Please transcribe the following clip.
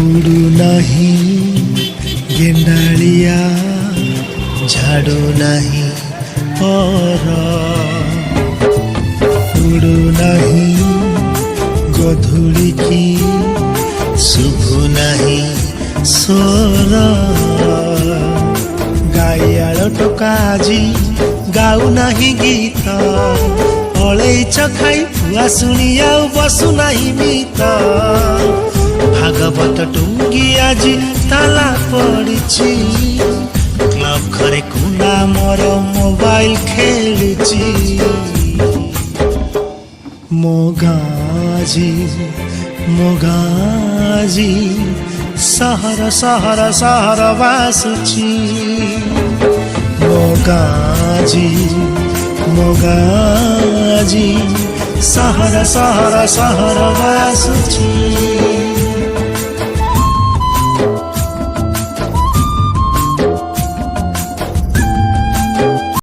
उड़ू नहीं गेंडालिया झाड़ू नहीं और उड़ू नहीं गधुड़ी की शुभु नहीं स्वर गाइयाल टोका आजी गाऊ नहीं गीत अलैच खाई फुआ शुणी आउ बसु नहीं मित भागवत टुंगी आजी ताला पड़िछि क्लब घरे कुना मोर मोबाइल खेलुछि मोगाजी मोगाजी सहर सहर सहर बासुछि मोगाजी मोगाजी सहर सहर सहर बासुछि।